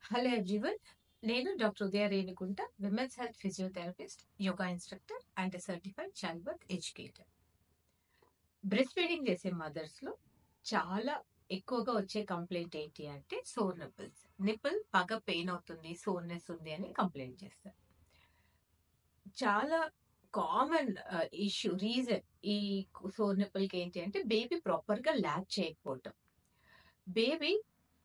Hello everyone. నేను doctor Udaya Renukunta, women's health physiotherapist, yoga instructor and certified child birth educator. Breastfeeding చేసే మదర్స్లో చాలా ఎక్కువగా వచ్చే కంప్లైంట్ ఏంటి అంటే సోర్ నిప్పుల్స్. నిప్పుల్ బాగా పెయిన్ అవుతుంది, సోర్నెస్ ఉంది అని కంప్లైంట్ చేస్తారు. చాలా కామన్ రీజన్ ఈ సోర్ నిప్పుల్కి ఏంటి అంటే బేబీ ప్రాపర్గా ల్యాచ్ చేయకపోవటం. బేబీ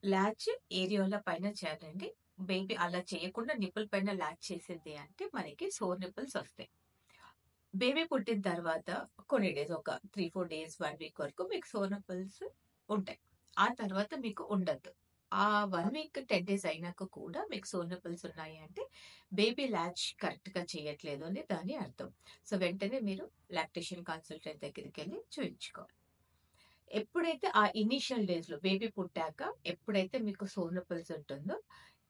లాచ్ ఏరియోల పైన చేయాలండి. బేబీ అలా చేయకుండా నిప్పుల్ పైన లాచ్ చేసింది అంటే మనకి సోర్ నిప్పుల్స్ వస్తాయి. బేబీ పుట్టిన తర్వాత కొన్ని డేస్ ఒక 3-4 డేస్ 1 వీక్ వరకు మీకు సోర్ నిప్పుల్స్ ఉంటాయి. ఆ తర్వాత మీకు ఉండద్దు. ఆ 1 వీక్ 10 డేస్ అయినాక కూడా మీకు సోర్ నిప్పుల్స్ ఉన్నాయి అంటే బేబీ లాచ్ కరెక్ట్‌గా చేయట్లేదు అని దాని అర్థం. సో, వెంటనే మీరు లాక్టేషన్ కన్సల్టెంట్ దగ్గరికి వెళ్లి చూయించుకోవాలి. ఎప్పుడైతే ఆ ఇనీషియల్ డేస్‌లో బేబీ పుట్టాక ఎప్పుడైతే మీకు సోర్ నిప్పుల్స్ ఉంటుందో,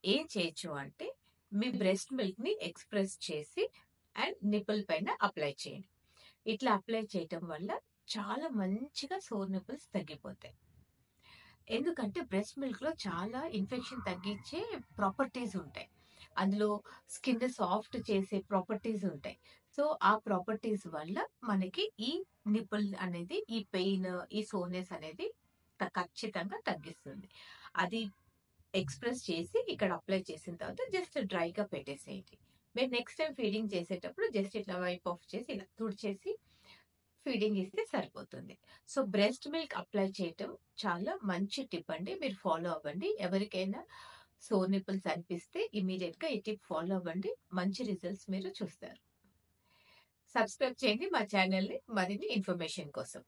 ఏం చేయొచ్చు అంటే మీ బ్రెస్ట్ మిల్క్‌ని ఎక్స్‌ప్రెస్ చేసి అండ్ నిప్పుల్ పైన అప్లై చేయండి. ఇట్లా అప్లై చేయటం వల్ల చాలా మంచిగా సోర్ నిప్పుల్స్ తగ్గిపోతాయి. ఎందుకంటే బ్రెస్ట్ మిల్క్‌లో చాలా ఇన్ఫెక్షన్ తగ్గించే ప్రాపర్టీస్ ఉంటాయి. అందులో స్కిన్ సాఫ్ట్ చేసే ప్రాపర్టీస్ ఉంటాయి. సో, ఆ ప్రాపర్టీస్ వల్ల మనకి ఈ నిప్పుల్ అనేది ఈ పెయిన్, ఈ సోర్‌నెస్ అనేది ఖచ్చితంగా తగ్గిస్తుంది. అది ఎక్స్‌ప్రెస్ చేసి ఇక్కడ అప్లై చేసిన తర్వాత జస్ట్ డ్రైగా పెట్టేసేయండి. మీరు నెక్స్ట్ టైమ్ ఫీడింగ్ చేసేటప్పుడు జస్ట్ ఇట్లా వైప్ ఆఫ్ చేసి ఇలా తుడిచేసి ఫీడింగ్ ఇస్తే సరిపోతుంది. సో, బ్రెస్ట్ మిల్క్ అప్లై చేయటం చాలా మంచి టిప్ అండి. మీరు ఫాలో అవ్వండి. ఎవరికైనా సోర్ నిప్పుల్స్ అనిపిస్తే ఇమ్మీడియేట్‌గా ఈ టిప్ ఫాలో అవ్వండి. మంచి రిజల్ట్స్ మీరు చూస్తారు. సబ్స్క్రైబ్ చేయండి మా ఛానెల్‌ని మరిన్ని ఇన్ఫర్మేషన్ కోసం.